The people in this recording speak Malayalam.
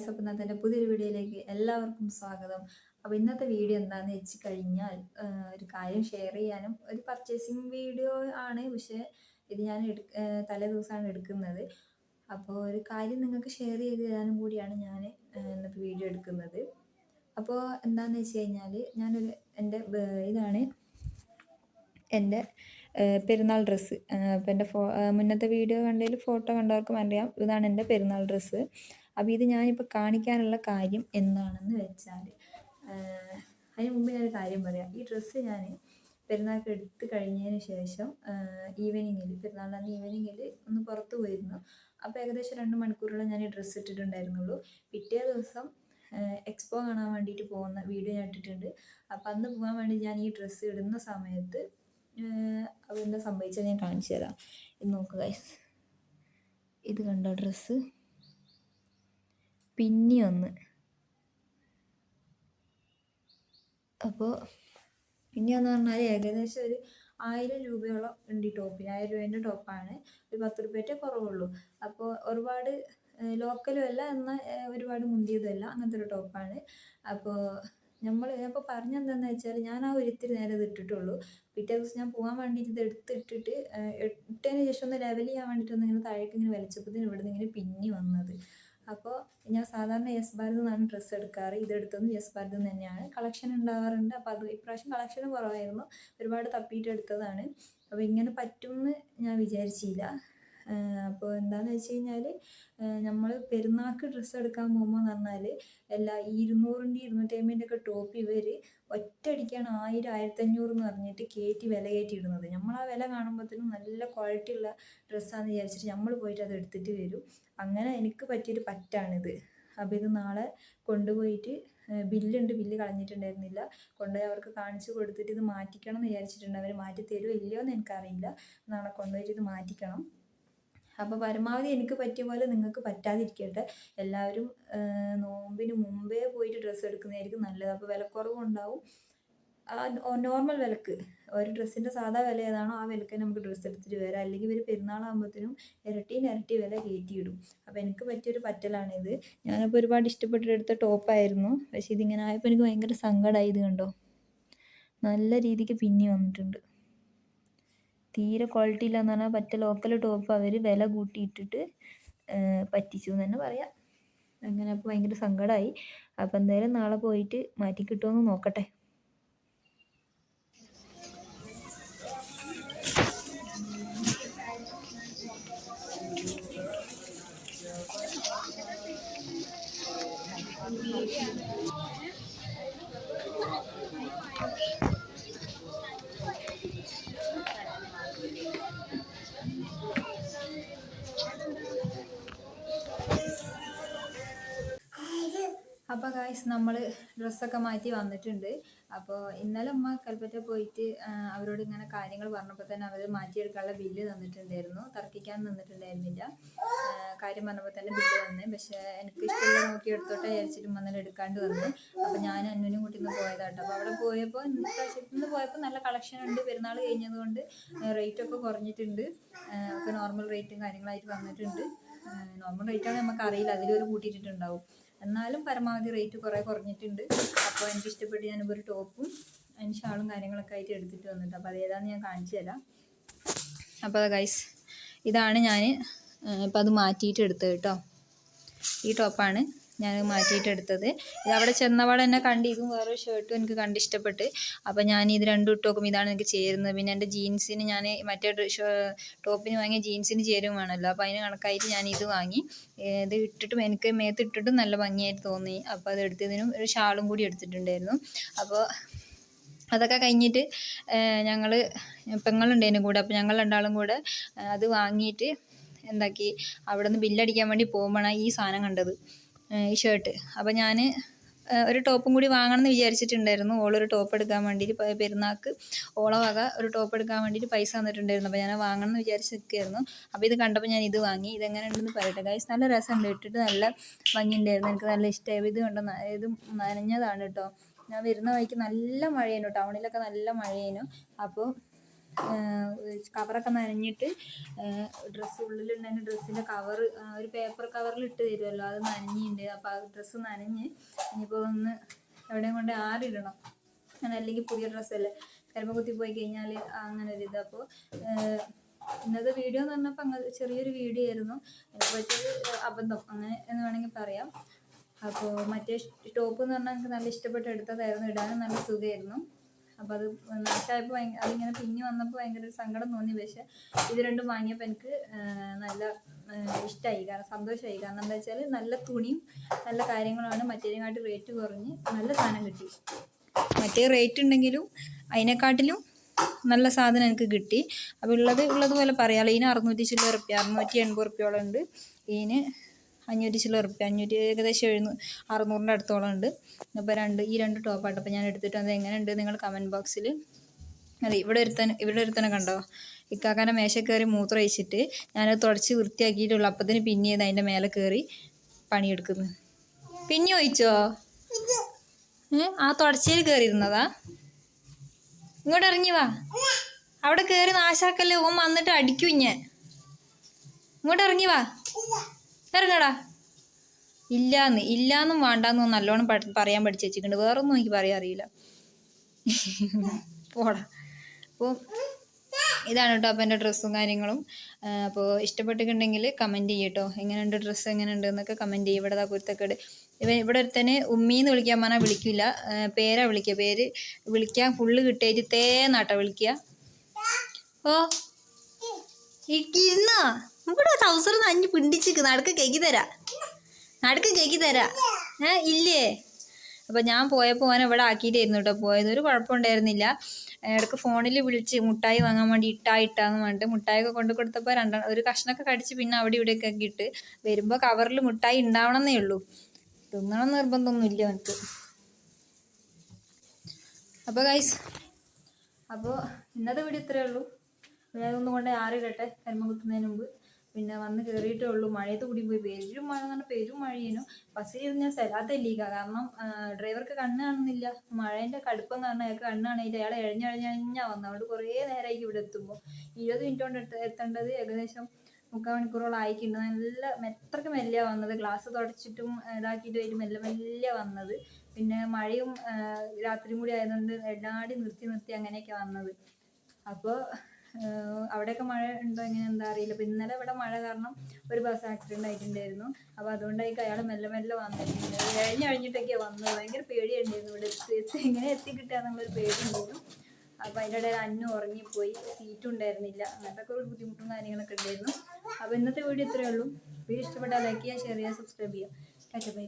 ഗൈസ്, അപ്പം ഇന്നത്തെ എൻ്റെ പുതിയൊരു വീഡിയോയിലേക്ക് എല്ലാവർക്കും സ്വാഗതം. അപ്പോൾ ഇന്നത്തെ വീഡിയോ എന്താണെന്ന് വെച്ച് കഴിഞ്ഞാൽ ഒരു കാര്യം ഷെയർ ചെയ്യാനും ഒരു പർച്ചേസിങ് വീഡിയോ ആണ്. പക്ഷേ ഇത് ഞാൻ തലേ ദിവസമാണ് എടുക്കുന്നത്. അപ്പോൾ ഒരു കാര്യം നിങ്ങൾക്ക് ഷെയർ ചെയ്ത് തരാനും കൂടിയാണ് ഞാൻ ഇന്നത്തെ വീഡിയോ എടുക്കുന്നത്. അപ്പോൾ എന്താണെന്ന് വെച്ച് കഴിഞ്ഞാൽ ഇതാണ് എൻ്റെ പെരുന്നാൾ ഡ്രസ്സ്. അപ്പോൾ എൻ്റെ മുന്നത്തെ വീഡിയോ കണ്ടതിൽ ഫോട്ടോ കണ്ടവർക്കും അറിയാം, ഇതാണ് എൻ്റെ പെരുന്നാൾ ഡ്രസ്സ്. അപ്പോൾ ഇത് ഞാനിപ്പോൾ കാണിക്കാനുള്ള കാര്യം എന്താണെന്ന് വെച്ചാൽ, അതിന് മുമ്പ് ഞാനൊരു കാര്യം പറയാം. ഈ ഡ്രസ്സ് ഞാൻ പെരുന്നാൾക്ക് എടുത്ത് കഴിഞ്ഞതിന് ശേഷം പെരുന്നാളിൻ്റെ ഈവനിങ്ങിൽ ഒന്ന് പുറത്ത് പോയിരുന്നു. അപ്പോൾ ഏകദേശം 2 മണിക്കൂറോളം ഞാൻ ഈ ഡ്രസ്സ് ഇട്ടിട്ടുണ്ടായിരുന്നുള്ളൂ. പിറ്റേ ദിവസം എക്സ്പോ കാണാൻ വേണ്ടിയിട്ട് പോകുന്ന വീഡിയോ ഞാൻ ഇട്ടിട്ടുണ്ട്. അപ്പോൾ അന്ന് പോകാൻ വേണ്ടി ഞാൻ ഈ ഡ്രസ്സ് ഇടുന്ന സമയത്ത് അതെന്താ സംഭവിച്ചത് ഞാൻ കാണിച്ചു തരാം. ഇത് നോക്കുക ഗൈസ്, ഇത് കണ്ടോ ഡ്രസ്സ് പിന്നി വന്ന്. അപ്പോൾ പിന്നെയെന്ന് പറഞ്ഞാൽ ഏകദേശം ഒരു 1000 രൂപയോളം ഉണ്ട് ഈ ടോപ്പിന്. 1000 രൂപേൻ്റെ ടോപ്പാണ്. ഒരു 10 രൂപയുടെ കുറവുള്ളൂ. അപ്പോൾ ഒരുപാട് ലോക്കലും അല്ല, എന്നാൽ ഒരുപാട് മുന്തിയതുമല്ല, അങ്ങനത്തെ ഒരു ടോപ്പാണ്. അപ്പോൾ ഞാനിപ്പോൾ പറഞ്ഞെന്താണെന്ന് വെച്ചാൽ, ഞാൻ ആ ഒരിത്തിരി നേരം ഇത് ഇട്ടിട്ടുള്ളൂ. പിറ്റേ ദിവസം ഞാൻ പോകാൻ വേണ്ടിയിട്ട് ഇത് ഇട്ടതിന് ശേഷം ഒന്ന് ലെവൽ ചെയ്യാൻ വേണ്ടിയിട്ട് ഇങ്ങനെ താഴേക്ക് ഇങ്ങനെ വലിച്ചപ്പോഴത്തേന് ഇവിടെ നിന്ന് ഇങ്ങനെ പിന്നി വന്നത്. അപ്പോൾ ഞാൻ സാധാരണ യെസ് ഭാരത് നിന്നാണ് ഡ്രസ്സ് എടുക്കാറ്. ഇതെടുത്തതും യെസ് ഭാരത് തന്നെയാണ്. കളക്ഷൻ ഉണ്ടാവാറുണ്ട്. അപ്പോൾ അത് ഇപ്രാവശ്യം കളക്ഷൻ കുറവായിരുന്നു, ഒരുപാട് തപ്പിയിട്ട് എടുത്തതാണ്. അപ്പോൾ ഇങ്ങനെ പറ്റുമെന്ന് ഞാൻ വിചാരിച്ചില്ല. അപ്പോൾ എന്താണെന്ന് വെച്ച് കഴിഞ്ഞാൽ, നമ്മൾ പെരുന്നാൾക്ക് ഡ്രസ്സ് എടുക്കാൻ പോകുമ്പോൾ എന്ന് പറഞ്ഞാൽ എല്ലാ 200-ൻ്റെ 250-ൻ്റെ ഒക്കെ ടോപ്പ് ഇവർ ഒറ്റയടിക്കാണ് 1000, 1500 എന്ന് പറഞ്ഞിട്ട് വില കയറ്റി ഇടുന്നത്. നമ്മൾ ആ വില കാണുമ്പോഴത്തേനും നല്ല ക്വാളിറ്റി ഉള്ള ഡ്രസ്സാണെന്ന് വിചാരിച്ചിട്ട് നമ്മൾ പോയിട്ട് അത് എടുത്തിട്ട് വരും. അങ്ങനെ എനിക്ക് പറ്റിയൊരു പറ്റാണിത്. അപ്പോൾ ഇത് നാളെ കൊണ്ടുപോയിട്ട് ബില്ല് കളഞ്ഞിട്ടുണ്ടായിരുന്നില്ല. കൊണ്ടുപോയി അവർക്ക് കാണിച്ചു കൊടുത്തിട്ട് ഇത് മാറ്റിക്കണം എന്ന് വിചാരിച്ചിട്ടുണ്ട്. അവർ മാറ്റി തരുമോ ഇല്ലയോ എന്ന് എനിക്കറിയില്ല. നാളെ കൊണ്ടുപോയിട്ട് ഇത് മാറ്റിക്കണം. അപ്പോൾ പരമാവധി എനിക്ക് പറ്റിയ പോലെ നിങ്ങൾക്ക് പറ്റാതിരിക്കട്ടെ. എല്ലാവരും നോമ്പിന് മുമ്പേ പോയിട്ട് ഡ്രസ്സ് എടുക്കുന്നതായിരിക്കും നല്ലത്. അപ്പോൾ വിലക്കുറവുണ്ടാവും. നോർമൽ വിലക്ക് ഒരു ഡ്രസ്സിൻ്റെ സാധാ വില ഏതാണോ ആ വിലക്ക് നമുക്ക് ഡ്രസ്സ് എടുത്തിട്ട് വരാം. അല്ലെങ്കിൽ ഇവർ പെരുന്നാളാകുമ്പോഴത്തേനും ഇരട്ടി വില കയറ്റിയിടും. അപ്പോൾ എനിക്ക് പറ്റിയൊരു പറ്റലാണിത്. ഞാനിപ്പോൾ ഒരുപാട് ഇഷ്ടപ്പെട്ടെടുത്ത ടോപ്പായിരുന്നു. പക്ഷേ ഇതിങ്ങനെ ആയപ്പോൾ എനിക്ക് ഭയങ്കര സങ്കടമായി. ഇത് കണ്ടോ, നല്ല രീതിക്ക് പിന്നി വന്നിട്ടുണ്ട്. തീരെ ക്വാളിറ്റി ഇല്ലയെന്ന് പറഞ്ഞാൽ പറ്റ ലോക്കൽ ടോപ്പ് അവർ വില കൂട്ടിയിട്ടിട്ട് പറ്റിച്ചു എന്ന് തന്നെ പറയാം. അങ്ങനെ അപ്പോൾ ഭയങ്കര സങ്കടമായി. അപ്പോൾ എന്തായാലും നാളെ പോയിട്ട് മാറ്റി കിട്ടുമെന്ന് നോക്കട്ടെ. അപ്പോൾ ഗായ്സ്, നമ്മൾ ഡ്രസ്സൊക്കെ മാറ്റി വന്നിട്ടുണ്ട്. അപ്പോൾ ഇന്നലെ അമ്മ കൽപ്പറ്റ പോയിട്ട് അവരോട് ഇങ്ങനെ കാര്യങ്ങൾ പറഞ്ഞപ്പോൾ തന്നെ അവർ മാറ്റിയെടുക്കാനുള്ള ബില്ല് തന്നിട്ടുണ്ടായിരുന്നു. തർക്കിക്കാൻ നിന്നിട്ടുണ്ടായിരുന്നില്ല. കാര്യം പറഞ്ഞപ്പോൾ തന്നെ ബില്ല് തന്നേ. പക്ഷേ എനിക്ക് ഇഷ്ടമുള്ള നോക്കി എടുത്തോട്ടെ വിചാരിച്ചിട്ട് വന്നിട്ട് എടുക്കാണ്ട് വന്നു. അപ്പോൾ ഞാൻ അന്നുവിനും കൂട്ടി ഒന്ന് പോയതാട്ടോ. അപ്പോൾ അവിടെ പോയപ്പോൾ ഇന്ന് പോയപ്പോൾ നല്ല കളക്ഷൻ ഉണ്ട്. പെരുന്നാൾ കഴിഞ്ഞതുകൊണ്ട് റേറ്റൊക്കെ കുറഞ്ഞിട്ടുണ്ട്. അപ്പോൾ നോർമൽ റേറ്റും കാര്യങ്ങളായിട്ട് വന്നിട്ടുണ്ട്. നോർമൽ റേറ്റാണ് നമുക്കറിയില്ല, അതിലൊരു കൂട്ടിയിട്ടുണ്ടാവും. എന്നാലും പരമാവധി റേറ്റ് കുറഞ്ഞിട്ടുണ്ട്. അപ്പോൾ എനിക്ക് ഇഷ്ടപ്പെട്ട് ഞാനിപ്പോൾ ഒരു ടോപ്പും അതിന് ഷാളും കാര്യങ്ങളൊക്കെ ആയിട്ട് എടുത്തിട്ട് വന്നിട്ട്. അപ്പോൾ അതേതാണെന്ന് ഞാൻ കാണിച്ചു തരാം. അപ്പോൾ ഗൈസ്, ഇതാണ് ഞാൻ ഇപ്പം അത് മാറ്റിയിട്ട് എടുത്തത് കേട്ടോ. ഈ ടോപ്പാണ് ഞാൻ മാറ്റിയിട്ട് എടുത്തത്. ഇത് അവിടെ ചെന്നപാടെ എന്നെ കണ്ട് ഇതും വേറൊരു ഷർട്ടും എനിക്ക് കണ്ട് ഇഷ്ടപ്പെട്ട്. അപ്പോൾ ഞാൻ ഇത് രണ്ടും ഇട്ട് നോക്കും, ഇതാണ് എനിക്ക് ചേരുന്നത്. പിന്നെ എൻ്റെ ജീൻസിന് ഞാൻ മറ്റേ ടോപ്പിന് വാങ്ങിയ ജീൻസിന് ചേരും വേണമല്ലോ. അപ്പോൾ അതിന് കണക്കായിട്ട് ഞാൻ ഇത് വാങ്ങി. ഇത് ഇട്ടിട്ടും എനിക്ക് മേത്തിട്ടിട്ടും നല്ല ഭംഗിയായിട്ട് തോന്നി. അപ്പോൾ അത് എടുത്തതിനും ഒരു ഷാളും കൂടി എടുത്തിട്ടുണ്ടായിരുന്നു. അപ്പോൾ അതൊക്കെ കഴിഞ്ഞിട്ട് ഞങ്ങൾ പെങ്ങളുണ്ടതിനും കൂടെ. അപ്പോൾ ഞങ്ങൾ രണ്ടാളും കൂടെ അത് വാങ്ങിയിട്ട് എന്താക്കി, അവിടെ നിന്ന് ബില്ലടിക്കാൻ വേണ്ടി പോകുമ്പോഴാണ് ഈ സാധനം കണ്ടത്, ഈ ഷർട്ട്. അപ്പോൾ ഞാൻ ഒരു ടോപ്പും കൂടി വാങ്ങണം എന്ന് വിചാരിച്ചിട്ടുണ്ടായിരുന്നു. ഓളൊരു ടോപ്പ് എടുക്കാൻ വേണ്ടിയിട്ട് പെരുന്നാൾക്ക് വക ഒരു ടോപ്പ് എടുക്കാൻ വേണ്ടിയിട്ട് പൈസ തന്നിട്ടുണ്ടായിരുന്നു. അപ്പോൾ ഞാൻ വാങ്ങണം എന്ന് വിചാരിച്ച് നിൽക്കുകയായിരുന്നു. അപ്പോൾ ഇത് കണ്ടപ്പോൾ ഞാൻ ഇത് വാങ്ങി. ഇതെങ്ങനെ ഉണ്ടെന്ന് പറയട്ടെ ഗൈസ്. നല്ല രസമുണ്ട്, ഇട്ടിട്ട് നല്ല ഭംഗിയുണ്ടായിരുന്നു. എനിക്ക് നല്ല ഇഷ്ടമായി. ഇത് കണ്ടോ, ഇത് നനഞ്ഞതാണ് കേട്ടോ. ഞാൻ വരുന്ന വഴിക്ക് നല്ല മഴയേനു, ടൗണിലൊക്കെ നല്ല മഴയേനു. അപ്പോൾ കവറൊക്കെ നനഞ്ഞിട്ട് ഡ്രസ്സ് ഉള്ളിലുണ്ടെങ്കിൽ ഡ്രസ്സിൻ്റെ കവറ് ഒരു പേപ്പർ കവറിൽ ഇട്ട് തരുമല്ലോ, അത് നനഞ്ഞിട്ടുണ്ട്. അപ്പോൾ ആ ഡ്രസ്സ് നനഞ്ഞ് ഇനിയിപ്പോൾ ഒന്ന് എവിടെയും കൊണ്ട് ആറിടണം. അങ്ങനെ അല്ലെങ്കിൽ പുതിയ ഡ്രസ്സല്ലേ ചിലപ്പോൾ കുത്തി പോയി കഴിഞ്ഞാൽ അങ്ങനെ ഒരു ഇത്. അപ്പോൾ ഇന്നത്തെ വീഡിയോ എന്ന് പറഞ്ഞപ്പോൾ അങ്ങനെ ചെറിയൊരു വീഡിയോ ആയിരുന്നു. എനിക്ക് പറ്റിയൊരു അബദ്ധം അങ്ങനെ എന്ന് വേണമെങ്കിൽ പറയാം. അപ്പോൾ മറ്റേ ടോപ്പ് എന്ന് പറഞ്ഞാൽ എനിക്ക് നല്ല ഇഷ്ടപ്പെട്ട് എടുത്തതായിരുന്നു, ഇടാനും നല്ല സുഖമായിരുന്നു. അപ്പോൾ അത് നാശമായപ്പോൾ അതിങ്ങനെ പിഞ്ഞ് വന്നപ്പോൾ ഭയങ്കര ഒരു സങ്കടം തോന്നി. പക്ഷേ ഇത് രണ്ടും വാങ്ങിയപ്പോൾ എനിക്ക് നല്ല ഇഷ്ടമായി, കാരണം സന്തോഷമായി. കാരണം എന്താ വെച്ചാൽ നല്ല തുണിയും നല്ല കാര്യങ്ങളുമാണ്, മറ്റേതിനെക്കാട്ടി റേറ്റ് കുറഞ്ഞ് നല്ല സാധനം കിട്ടി. മറ്റേ റേറ്റ് ഉണ്ടെങ്കിലും അതിനെക്കാട്ടിലും നല്ല സാധനം എനിക്ക് കിട്ടി. അപ്പോൾ ഉള്ളതുപോലെ പറയാമല്ലോ. ഇതിന് 600 ചില്ലറ റുപ്യ, 680 റുപ്യോളം ഉണ്ട്. ഇതിന് 500 ചില്ലറ റുപ്യ, 500 ഏകദേശം 600-ൻ്റെ അടുത്തോളം ഉണ്ട്. അപ്പോൾ ഈ രണ്ട് ടോപ്പായിട്ട് അപ്പോൾ ഞാൻ എടുത്തിട്ട് അത് എങ്ങനെയുണ്ട് നിങ്ങൾ കമൻറ്റ് ബോക്സിൽ. അതെ, ഇവിടെ ഒരുത്തനെ കണ്ടോ, ഇക്കാക്കാൻ്റെ മേശ കയറി മൂത്രം ഒഴിച്ചിട്ട് ഞാനത് തുടച്ച് വൃത്തിയാക്കിയിട്ടുള്ളൂ. അപ്പത്തിന് പിന്നെയത് അതിൻ്റെ മേലെ കയറി പണിയെടുക്കുന്നു. പിന്നെ ഒഴിച്ചോ? ആ തുടച്ചയിൽ കയറിയിരുന്നതാ. ഇങ്ങോട്ട് ഇറങ്ങി വാ, അവിടെ കയറി നാശാക്കല്ലേ, ഓൻ വന്നിട്ട് അടിക്കും ഞാൻ. ഇങ്ങോട്ട് ഇറങ്ങി വാ, ഇറങ്ങടാ. ഇല്ലാന്നും വേണ്ടാന്നും നല്ലോണം പറയാൻ പഠിച്ചു വെച്ചിട്ടുണ്ട്. വേറൊന്നും എനിക്ക് പറയാൻ അറിയില്ല. പോടാ. അപ്പോൾ ഇതാണ് കേട്ടോ അപ്പോൾ എൻ്റെ ഡ്രസ്സും കാര്യങ്ങളും. അപ്പോൾ ഇഷ്ടപ്പെട്ടിട്ടുണ്ടെങ്കിൽ കമൻറ്റ് ചെയ്യട്ടോ, എങ്ങനെയുണ്ട് ഡ്രസ്സ്, എങ്ങനെയുണ്ട് എന്നൊക്കെ കമൻറ്റ് ചെയ്യും. ഇവിടെ കുരുത്തക്കേട് ഇവിടെ ഒരുത്തന് ഉമ്മീന്ന് വിളിക്കാൻ പറഞ്ഞാൽ വിളിക്കില്ല, പേരാ വിളിക്കുക. പേര് വിളിക്കാൻ ഫുള്ള് കിട്ടിയിട്ട് തേന്നാട്ടോ വിളിക്കുക. ഓ ഇരുന്നാ ഇവിടെ ടൗസർ നഞ്ഞ് പിണ്ടിച്ചിക്ക് നടക്ക് കേക്കി തരാ ഇല്ലേ. അപ്പോൾ ഞാൻ പോയപ്പോൾ ഓനെ ഇവിടെ ആക്കിയിട്ടായിരുന്നു കേട്ടോ പോയത്. ഒരു കുഴപ്പമുണ്ടായിരുന്നില്ല. ഇടയ്ക്ക് ഫോണിൽ വിളിച്ച് മുട്ടായി വാങ്ങാൻ വേണ്ടി ഇട്ടാന്ന് പറഞ്ഞിട്ട് മുട്ടായിയൊക്കെ കൊണ്ട് കൊടുത്തപ്പോൾ ഒരു കഷ്ണമൊക്കെ കടിച്ച് പിന്നെ അവിടെ ഇവിടെയൊക്കെ ഇട്ട് വരുമ്പോൾ കവറിൽ മുട്ടായി ഉണ്ടാവണമെന്നേ ഉള്ളൂ, തിന്നണം നിർബന്ധമൊന്നുമില്ല എനിക്ക്. അപ്പോൾ ഗൈസ്, അപ്പോൾ ഇന്നത്തെ വീഡിയോ ഇത്രയേ ഉള്ളൂ. ഞാനൊന്നും കൊണ്ട് ആറിടട്ടെ കരിമ കുത്തുന്നതിന് മുമ്പ്. പിന്നെ വന്ന് കയറിയിട്ടേ ഉള്ളൂ. മഴയത്ത് കൂടി പോയി പെരും മഴ എന്ന് പറഞ്ഞാൽ പെരും മഴയേനു. ബസ്സിലിരുന്ന് ഞാൻ സ്ഥലത്തല്ലിക്ക, കാരണം ഡ്രൈവർക്ക് കണ്ണ് കാണുന്നില്ല. മഴേൻ്റെ കടുപ്പം കാരണം അയാൾക്ക് കണ്ണ് കാണില്ല. അയാൾ എഴഞ്ഞാ വന്നത്. അതുകൊണ്ട് കുറേ നേരമായി ഇവിടെ എത്തുമ്പോൾ. 20 മിനിറ്റ് കൊണ്ട് എത്തേണ്ടത് ഏകദേശം 3/4 മണിക്കൂറോളം ആയിട്ടുണ്ട്. എത്രക്ക് മെല്ലെയാണ് വന്നത്. ഗ്ലാസ് തുടച്ചിട്ടും ഇതാക്കിയിട്ട് വരും മെല്ലെ വന്നത്. പിന്നെ മഴയും രാത്രിയും കൂടി ആയതുകൊണ്ട് എല്ലാവരും നിർത്തി അങ്ങനെയൊക്കെ വന്നത്. അപ്പോൾ അവിടെയൊക്കെ മഴ ഉണ്ടോ എങ്ങനെ എന്താ അറിയില്ല. അപ്പോൾ ഇന്നലെ ഇവിടെ മഴ കാരണം ഒരു ബസ് ആക്സിഡൻ്റ് ആയിട്ടുണ്ടായിരുന്നു. അപ്പോൾ അതുകൊണ്ടായിരിക്കും അയാൾ മെല്ലെ വന്നിട്ടുണ്ട്. കഴിഞ്ഞിട്ടൊക്കെയാണ് വന്നത്. ഭയങ്കര പേടിയുണ്ടായിരുന്നു ഇവിടെ എങ്ങനെ എത്തിക്കിട്ടുക എന്നുള്ളൊരു പേടിയുണ്ടായിരുന്നു. അപ്പോൾ അതിൻ്റെ ഇടയിൽ അന്നു ഉറങ്ങിപ്പോയി, സീറ്റും ഉണ്ടായിരുന്നില്ല. അങ്ങനത്തെ ഒരു ബുദ്ധിമുട്ടും കാര്യങ്ങളൊക്കെ ഉണ്ടായിരുന്നു. അപ്പോൾ ഇന്നത്തെ വീഡിയോ ഇത്രയേ ഉള്ളൂ. വീഡിയോ ഇഷ്ടപ്പെട്ടാൽ ലൈക്ക് ചെയ്യുക, ഷെയർ ചെയ്യുക, സബ്സ്ക്രൈബ് ചെയ്യുക. Bye bye.